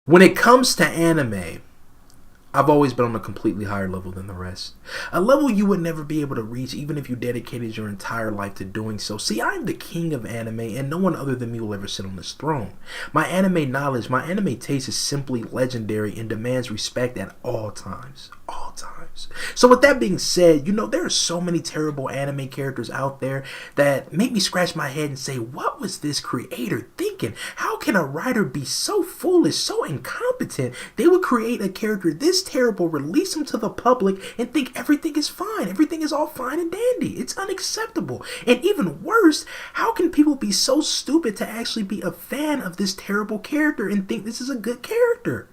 When it comes to anime, I've always been on a completely higher level than the rest. A level you would never be able to reach even if you dedicated your entire life to doing so. See, I'm the king of anime and no one other than me will ever sit on this throne. My anime knowledge, my anime taste is simply legendary and demands respect at all times. All times. So with that being said, there are so many terrible anime characters out there that make me scratch my head and say, what was this creator thinking? How can a writer be so foolish, so incompetent? They would create a character this terrible, release him to the public, and think everything is fine. Everything is all fine and dandy. It's unacceptable. And even worse, how can people be so stupid to actually be a fan of this terrible character and think this is a good character?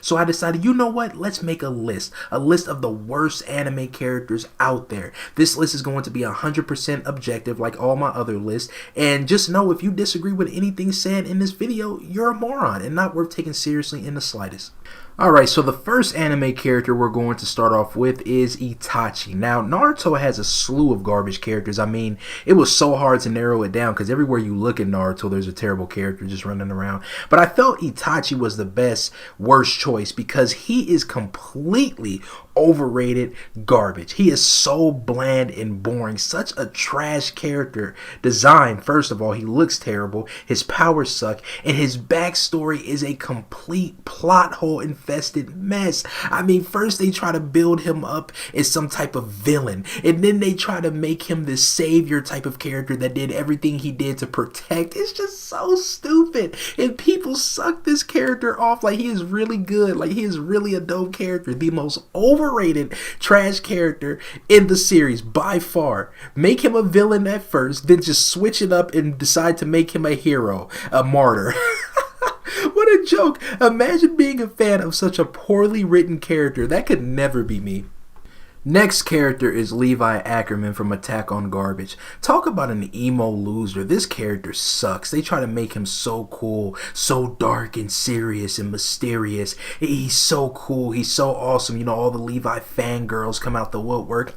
So I decided, you know what? Let's make a list of the worst anime characters out there. This list is going to be 100% objective like all my other lists. And just know if you disagree with anything said in this video, you're a moron and not worth taking seriously in the slightest. Alright, so the first anime character we're going to start off with is Itachi. Now, Naruto has a slew of garbage characters. I mean, it was so hard to narrow it down because everywhere you look in Naruto, there's a terrible character just running around. But I felt Itachi was the worst choice because he is completely overrated garbage. He is so bland and boring. Such a trash character design. First of all, he looks terrible. His powers suck. And his backstory is a complete plot hole infested mess. I mean, first they try to build him up as some type of villain. And then they try to make him this savior type of character that did everything he did to protect. It's just so stupid. And people suck this character off like he is really good. Like he is really a dope character. The most overrated trash character in the series by far. Make him a villain at first, then just switch it up and decide to make him a hero, a martyr. What a joke. Imagine being a fan of such a poorly written character. That could never be me. Next character is Levi Ackerman from Attack on Garbage. Talk about an emo loser. This character sucks. They try to make him so cool, so dark and serious and mysterious. He's so cool. He's so awesome. All the Levi fangirls come out the woodwork.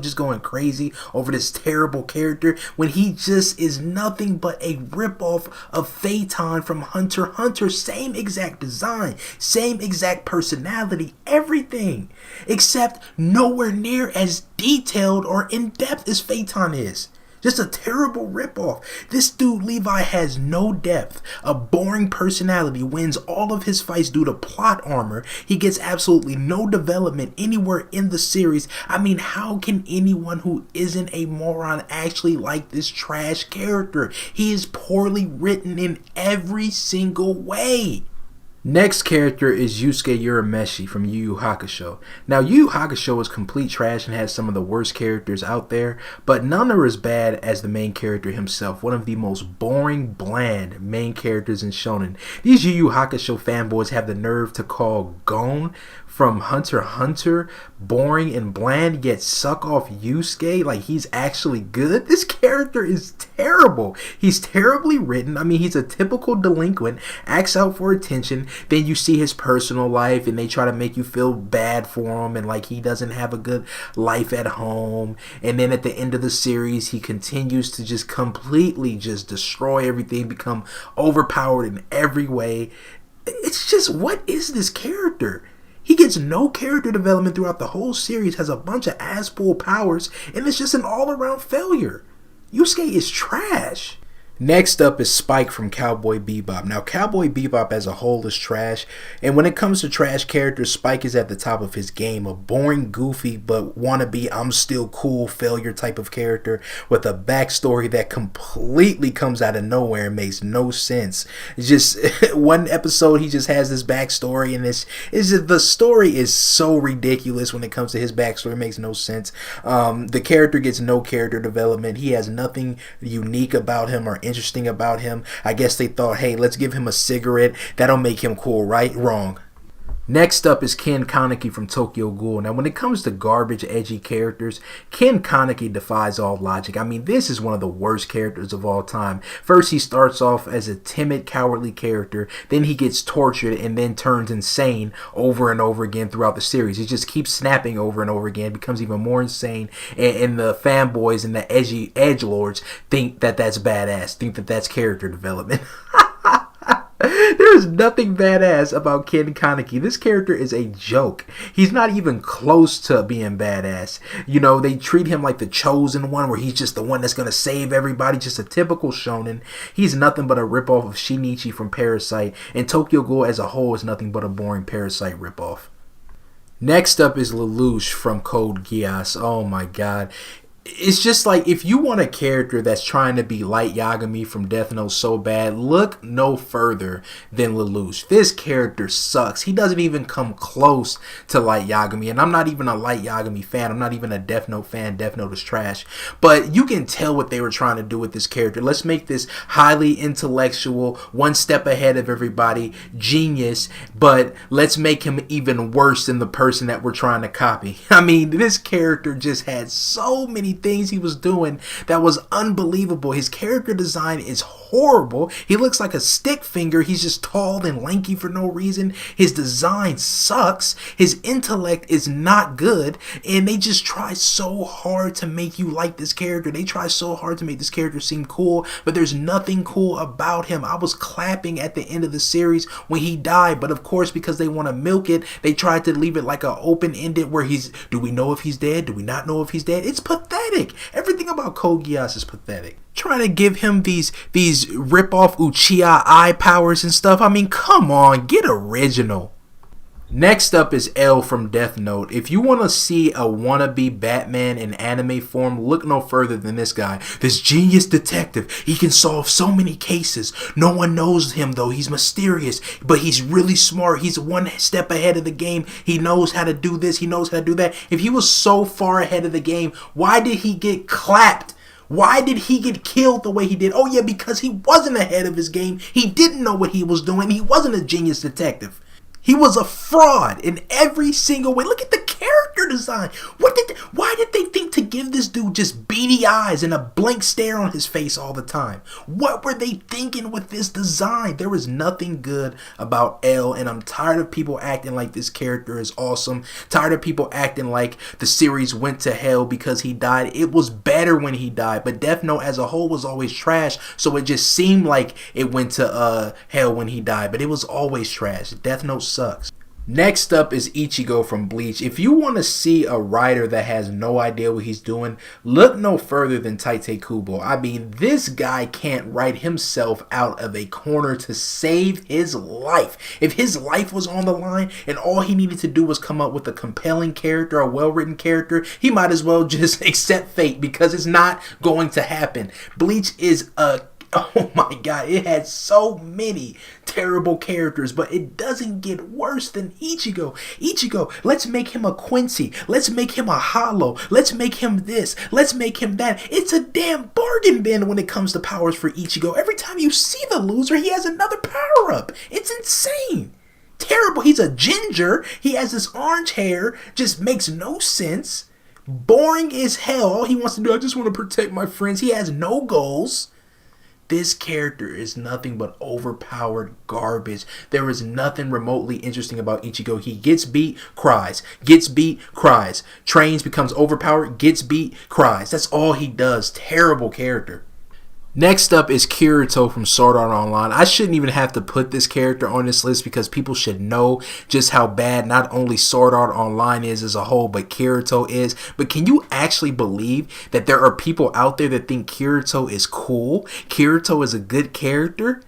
Just going crazy over this terrible character when he just is nothing but a ripoff of Phaeton from Hunter x Hunter. Same exact design, same exact personality, everything, except nowhere near as detailed or in-depth as Phaeton is. Just a terrible ripoff. This dude Levi has no depth, a boring personality, wins all of his fights due to plot armor. He gets absolutely no development anywhere in the series. I mean, how can anyone who isn't a moron actually like this trash character? He is poorly written in every single way. Next character is Yusuke Urameshi from Yu Yu Hakusho. Now, Yu Yu Hakusho is complete trash and has some of the worst characters out there, but none are as bad as the main character himself, one of the most boring, bland main characters in shonen. These Yu Yu Hakusho fanboys have the nerve to call Gon from Hunter x Hunter boring and bland, yet suck off Yusuke like he's actually good. This character is terrible. He's terribly written. I mean, he's a typical delinquent, acts out for attention. Then you see his personal life and they try to make you feel bad for him and like he doesn't have a good life at home. And then at the end of the series, he continues to just completely just destroy everything, become overpowered in every way. It's just, what is this character? He gets no character development throughout the whole series, has a bunch of ass-pull powers, and it's just an all-around failure. Yusuke is trash. Next up is Spike from Cowboy Bebop. Now, Cowboy Bebop as a whole is trash, and when it comes to trash characters, Spike is at the top of his game. A boring, goofy, but wannabe, I'm still cool failure type of character with a backstory that completely comes out of nowhere and makes no sense. It's just one episode, he just has this backstory, and the story is so ridiculous when it comes to his backstory. It makes no sense. The character gets no character development. He has nothing unique about him or interesting about him. I guess they thought, hey, let's give him a cigarette. That'll make him cool, right? Wrong. Next up is Ken Kaneki from Tokyo Ghoul. Now, when it comes to garbage, edgy characters, Ken Kaneki defies all logic. I mean, this is one of the worst characters of all time. First, he starts off as a timid, cowardly character. Then he gets tortured and then turns insane over and over again throughout the series. He just keeps snapping over and over again, becomes even more insane. And the fanboys and the edgy edgelords think that that's badass, think that that's character development. There's nothing badass about Ken Kaneki. This character is a joke. He's not even close to being badass. You know, they treat him like the chosen one, where he's just the one that's going to save everybody, just a typical shonen. He's nothing but a ripoff of Shinichi from Parasite, and Tokyo Ghoul as a whole is nothing but a boring Parasite ripoff. Next up is Lelouch from Code Geass. Oh my god. It's just like, if you want a character that's trying to be Light Yagami from Death Note so bad, look no further than Lelouch. This character sucks. He doesn't even come close to Light Yagami, and I'm not even a Light Yagami fan. I'm not even a Death Note fan. Death Note is trash. But you can tell what they were trying to do with this character. Let's make this highly intellectual, one step ahead of everybody, genius, but let's make him even worse than the person that we're trying to copy. I mean, this character just had so many things he was doing that was unbelievable. His character design is horrible. He looks like a stick figure. He's just tall and lanky for no reason. His design sucks. His intellect is not good, and they just try so hard to make you like this character. They try so hard to make this character seem cool, but there's nothing cool about him. I was clapping at the end of the series when he died, but of course, because they want to milk it, they tried to leave it like an open-ended where do we know if he's dead? Do we not know if he's dead? It's pathetic. Everything about Code Geass is pathetic. Trying to give him these rip-off Uchiha eye powers and stuff. I mean, come on, get original. Next up is L from Death Note. If you want to see a wannabe Batman in anime form, look no further than this guy. This genius detective. He can solve so many cases. No one knows him though. He's mysterious, but he's really smart. He's one step ahead of the game. He knows how to do this. He knows how to do that. If he was so far ahead of the game, why did he get clapped? Why did he get killed the way he did? Oh yeah, because he wasn't ahead of his game. He didn't know what he was doing. He wasn't a genius detective. He was a fraud in every single way. Look at the character design. Why did they think to give this dude just beady eyes and a blank stare on his face all the time? What were they thinking with this design? There was nothing good about L, and I'm tired of people acting like this character is awesome. Tired of people acting like the series went to hell because he died. It was better when he died, but Death Note as a whole was always trash, so it just seemed like it went to hell when he died, but it was always trash. Death Note sucks. Next up is Ichigo from Bleach. If you want to see a writer that has no idea what he's doing, look no further than Tite Kubo. I mean, this guy can't write himself out of a corner to save his life. If his life was on the line and all he needed to do was come up with a compelling character, a well-written character, he might as well just accept fate, because it's not going to happen. Bleach is oh my god, it had so many terrible characters, but it doesn't get worse than Ichigo. Ichigo, let's make him a Quincy. Let's make him a Hollow. Let's make him this. Let's make him that. It's a damn bargain bin when it comes to powers for Ichigo. Every time you see the loser, he has another power up. It's insane. Terrible. He's a ginger. He has this orange hair. Just makes no sense. Boring as hell. All he wants to do, I just want to protect my friends. He has no goals. This character is nothing but overpowered garbage. There is nothing remotely interesting about Ichigo. He gets beat, cries. Gets beat, cries. Trains, becomes overpowered, gets beat, cries. That's all he does. Terrible character. Next up is Kirito from Sword Art Online. I shouldn't even have to put this character on this list because people should know just how bad not only Sword Art Online is as a whole, but Kirito is. But can you actually believe that there are people out there that think Kirito is cool? Kirito is a good character?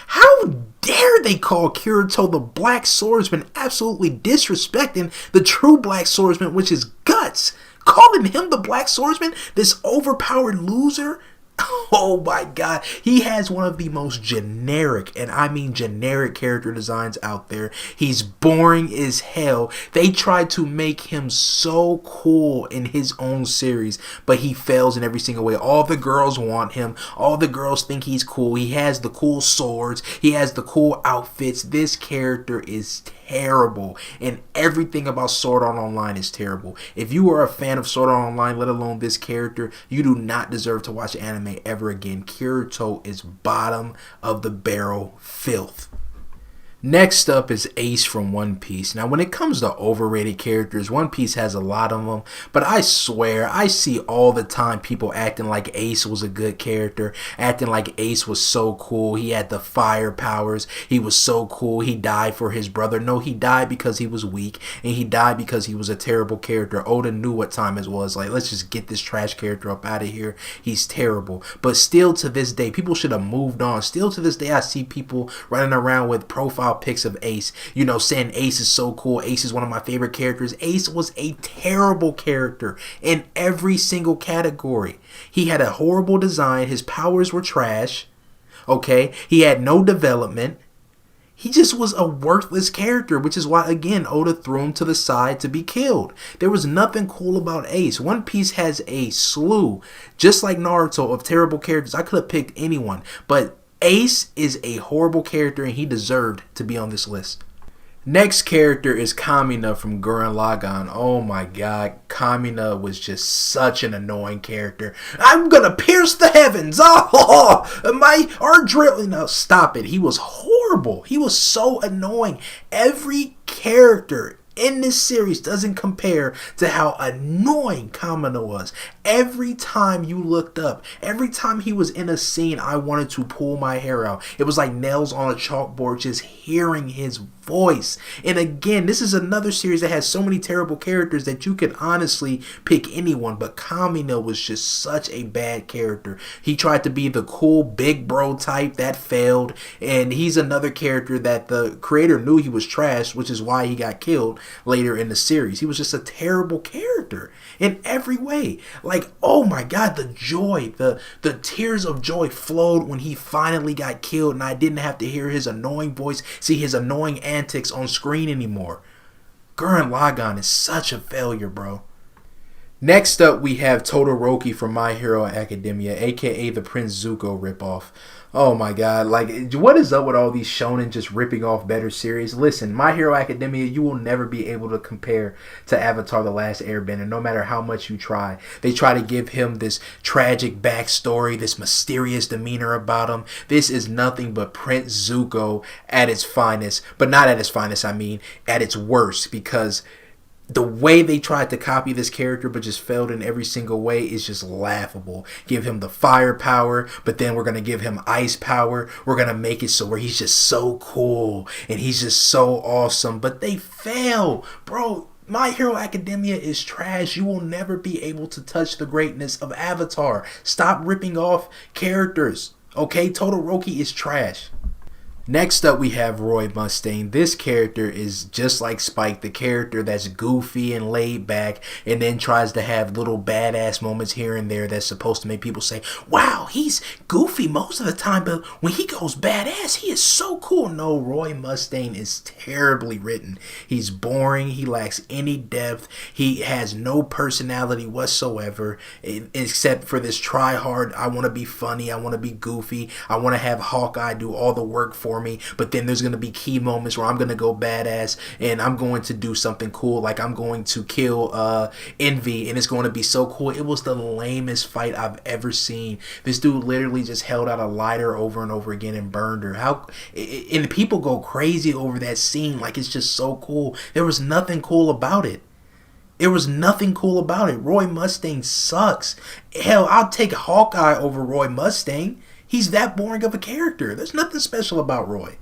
How dare they call Kirito the Black Swordsman, absolutely disrespecting the true Black Swordsman, which is Guts. Calling him the Black Swordsman, this overpowered loser? Oh my god, he has one of the most generic, and I mean generic, character designs out there. He's boring as hell. They tried to make him so cool in his own series, but he fails in every single way. All the girls want him. All the girls think he's cool. He has the cool swords. He has the cool outfits. This character is terrible, and everything about Sword Art Online is terrible. If you are a fan of Sword Art Online, let alone this character, you do not deserve to watch anime ever again. Kirito is bottom of the barrel filth. Next up is Ace from One Piece. Now, when it comes to overrated characters, One Piece has a lot of them, but I swear, I see all the time people acting like Ace was a good character, acting like Ace was so cool, he had the fire powers, he was so cool, he died for his brother. No, he died because he was weak, and he died because he was a terrible character. Oda knew what time it was, like, let's just get this trash character up out of here, he's terrible. But still to this day, people should have moved on. Still to this day, I see people running around with profile pics of Ace, you know, saying Ace is so cool, Ace is one of my favorite characters. Ace was a terrible character in every single category. He had a horrible design, his powers were trash, okay, he had no development. He just was a worthless character, which is why, again, Oda threw him to the side to be killed. There was nothing cool about Ace. One Piece has a slew, just like Naruto, of terrible characters. I could have picked anyone, but Ace is a horrible character, and he deserved to be on this list. Next character is Kamina from Gurren Lagann. Oh my god, Kamina was just such an annoying character. I'm gonna pierce the heavens! Our drill... No, stop it. He was horrible. He was so annoying. Every character in this series doesn't compare to how annoying Kamina was. Every time you looked up, every time he was in a scene, I wanted to pull my hair out. It was like nails on a chalkboard just hearing his voice. And again, this is another series that has so many terrible characters that you could honestly pick anyone, but Kamina was just such a bad character. He tried to be the cool big bro type, that failed, and he's another character that the creator knew he was trash, which is why he got killed later in the series. He was just a terrible character in every way. Like, oh my god, the joy, the tears of joy flowed when he finally got killed, and I didn't have to hear his annoying voice, see his annoying antics on screen anymore. Gurren Lagann is such a failure, bro. Next up, we have Todoroki from My Hero Academia, aka the Prince Zuko ripoff. Oh my god, like, what is up with all these shonen just ripping off better series? Listen, My Hero Academia, you will never be able to compare to Avatar The Last Airbender, no matter how much you try. They try to give him this tragic backstory, this mysterious demeanor about him. This is nothing but Prince Zuko at its finest, but not at its finest, I mean, at its worst, because the way they tried to copy this character but just failed in every single way is just laughable. Give him the fire power, but then we're going to give him ice power. We're going to make it so where he's just so cool and he's just so awesome, but they fail. Bro, My Hero Academia is trash. You will never be able to touch the greatness of Avatar. Stop ripping off characters. Okay, Todoroki is trash. Next up, we have Roy Mustang. This character is just like Spike, the character that's goofy and laid back and then tries to have little badass moments here and there that's supposed to make people say, wow, he's goofy most of the time, but when he goes badass, he is so cool. No, Roy Mustang is terribly written. He's boring. He lacks any depth. He has no personality whatsoever, except for this try hard, I want to be funny, I want to be goofy, I want to have Hawkeye do all the work for me, but then there's going to be key moments where I'm going to go badass and I'm going to do something cool, like I'm going to kill Envy, and it's going to be so cool. It was the lamest fight I've ever seen. This dude literally just held out a lighter over and over again and burned her. And people go crazy over that scene like it's just so cool. There was nothing cool about it. There was nothing cool about it. Roy Mustang sucks. Hell, I'll take Hawkeye over Roy Mustang. He's that boring of a character. There's nothing special about Roy.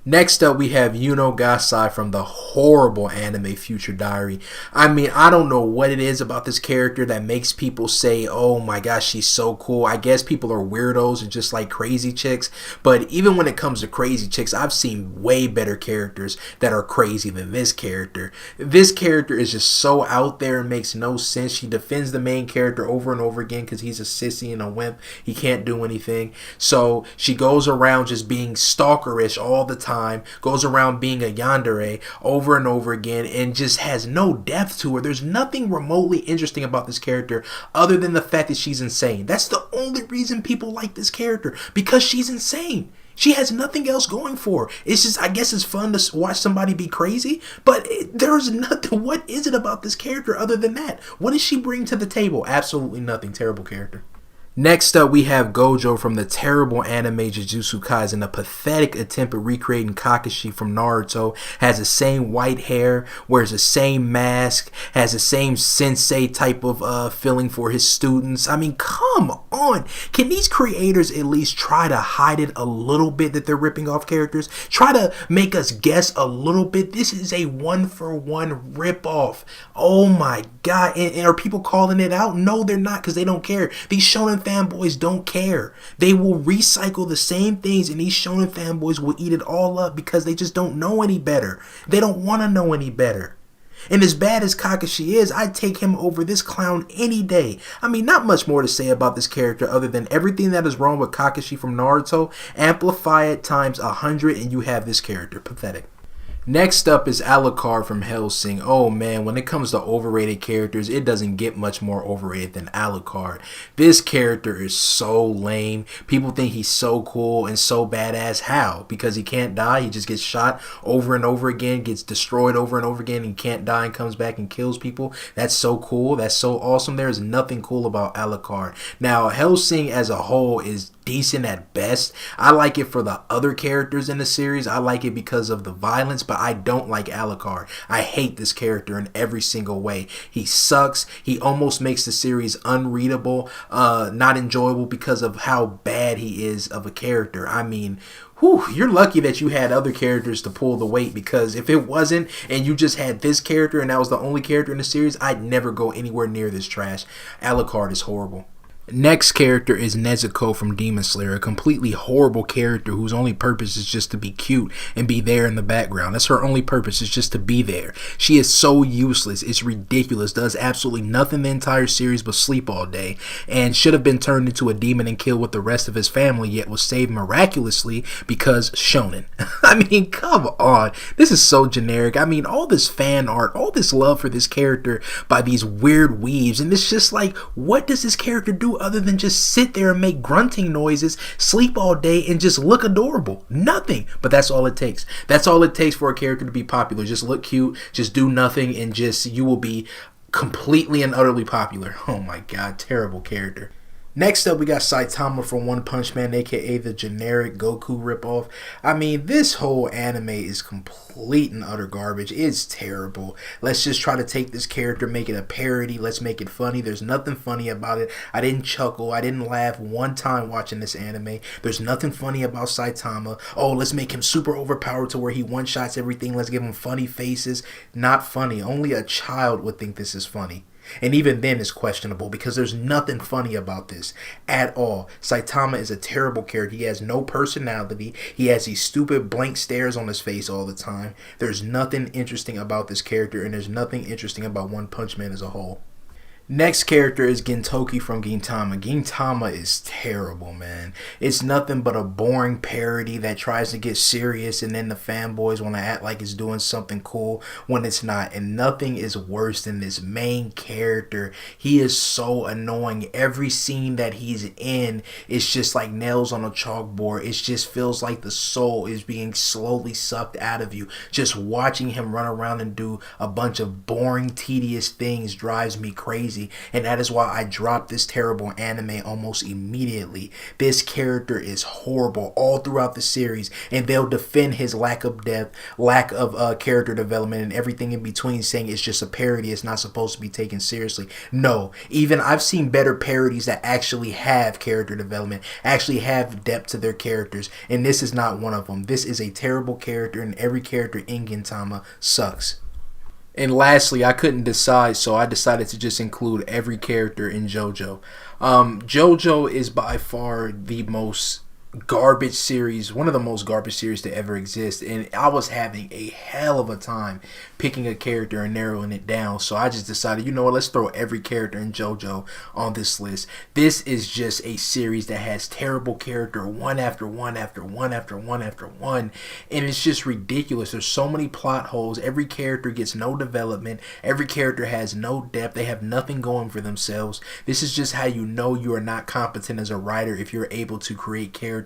Next up, we have Yuno Gasai from the horrible anime Future Diary. I mean, I don't know what it is about this character that makes people say, oh my gosh, she's so cool. I guess people are weirdos and just like crazy chicks. But even when it comes to crazy chicks, I've seen way better characters that are crazy than this character. This character is just so out there and makes no sense. She defends the main character over and over again because he's a sissy and a wimp. He can't do anything. So she goes around just being stalkerish all the time. Goes around being a yandere over and over again and just has no depth to her. There's nothing remotely interesting about this character other than the fact that she's insane. That's the only reason people like this character, because she's insane. She has nothing else going for her. It's just, I guess it's fun to watch somebody be crazy, but there's nothing. What is it about this character other than that? What does she bring to the table? Absolutely nothing. Terrible character. Next up, we have Gojo from the terrible anime Jujutsu Kaisen, a pathetic attempt at recreating Kakashi from Naruto. Has the same white hair, wears the same mask, has the same sensei type of feeling for his students. I mean, come on. Can these creators at least try to hide it a little bit that they're ripping off characters? Try to make us guess a little bit. This is a one-for-one rip-off. Oh my god. And are people calling it out? No, they're not, because they don't care. These shonen fanboys don't care. They will recycle the same things, and these shonen fanboys will eat it all up because they just don't know any better. They don't want to know any better. And as bad as Kakashi is, I'd take him over this clown any day. I mean, not much more to say about this character other than everything that is wrong with Kakashi from Naruto, amplify it times 100 and you have this character. Pathetic. Next up is Alucard from Hellsing. Oh man, when it comes to overrated characters, it doesn't get much more overrated than Alucard. This character is so lame. People think he's so cool and so badass. How? Because he can't die? He just gets shot over and over again, gets destroyed over and over again, and can't die and comes back and kills people? That's so cool. That's so awesome. There is nothing cool about Alucard. Now, Hellsing as a whole is decent at best. I like it for the other characters in the series. I like it because of the violence, but I don't like Alucard. I hate this character in every single way. He sucks. He almost makes the series unreadable, not enjoyable because of how bad he is of a character. I mean, whew, you're lucky that you had other characters to pull the weight, because if it wasn't and you just had this character and that was the only character in the series, I'd never go anywhere near this trash. Alucard is horrible. Next character is Nezuko from Demon Slayer, a completely horrible character whose only purpose is just to be cute and be there in the background. That's her only purpose, is just to be there. She is so useless. It's ridiculous. Does absolutely nothing the entire series but sleep all day, and should have been turned into a demon and killed with the rest of his family, yet was saved miraculously because shonen. I mean, come on. This is so generic. I mean, all this fan art, all this love for this character by these weird weaves, and it's just like, what does this character do other than just sit there and make grunting noises, sleep all day, and just look adorable? Nothing. But that's all it takes. That's all it takes for a character to be popular. Just look cute, just do nothing, and just you will be completely and utterly popular. Oh my god, terrible character. Next up, we got Saitama from One Punch Man, aka the generic Goku ripoff. I mean, this whole anime is complete and utter garbage. It's terrible. Let's just try to take this character, make it a parody. Let's make it funny. There's nothing funny about it. I didn't chuckle. I didn't laugh one time watching this anime. There's nothing funny about Saitama. Oh, let's make him super overpowered to where he one-shots everything. Let's give him funny faces. Not funny. Only a child would think this is funny. And even then it's questionable, because there's nothing funny about this at all. Saitama is a terrible character. He has no personality. He has these stupid blank stares on his face all the time. There's nothing interesting about this character, and there's nothing interesting about One Punch Man as a whole. Next character is Gintoki from Gintama. Gintama is terrible, man. It's nothing but a boring parody that tries to get serious, and then the fanboys want to act like it's doing something cool when it's not. And nothing is worse than this main character. He is so annoying. Every scene that he's in is just like nails on a chalkboard. It just feels like the soul is being slowly sucked out of you. Just watching him run around and do a bunch of boring, tedious things drives me crazy. And that is why I dropped this terrible anime almost immediately. This character is horrible all throughout the series, and they'll defend his lack of depth, lack of character development, and everything in between, saying it's just a parody, it's not supposed to be taken seriously. No, even I've seen better parodies that actually have character development, actually have depth to their characters, and this is not one of them. This is a terrible character, and every character in Gintama sucks. And lastly, I couldn't decide, so I decided to just include every character in JoJo. JoJo is by far the most garbage series, one of the most garbage series to ever exist, and I was having a hell of a time picking a character and narrowing it down, so I just decided, you know what, let's throw every character in JoJo on this list. This is just a series that has terrible character one after one after one after one after one, and it's just ridiculous. There's so many plot holes. Every character gets no development. Every character has no depth. They have nothing going for themselves. This is just how you know you are not competent as a writer, if you're able to create characters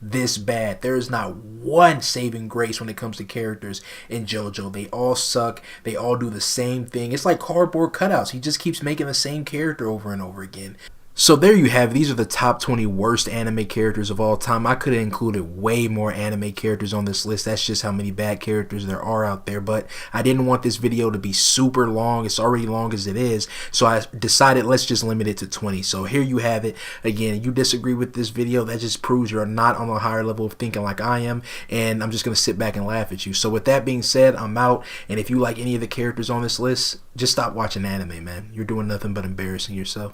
this bad. There is not one saving grace when it comes to characters in JoJo. They all suck. They all do the same thing. It's like cardboard cutouts. He just keeps making the same character over and over again. So there you have it. These are the top 20 worst anime characters of all time. I could have included way more anime characters on this list. That's just how many bad characters there are out there. But I didn't want this video to be super long. It's already long as it is. So I decided let's just limit it to 20. So here you have it. Again, you disagree with this video, that just proves you're not on a higher level of thinking like I am. And I'm just going to sit back and laugh at you. So with that being said, I'm out. And if you like any of the characters on this list, just stop watching anime, man. You're doing nothing but embarrassing yourself.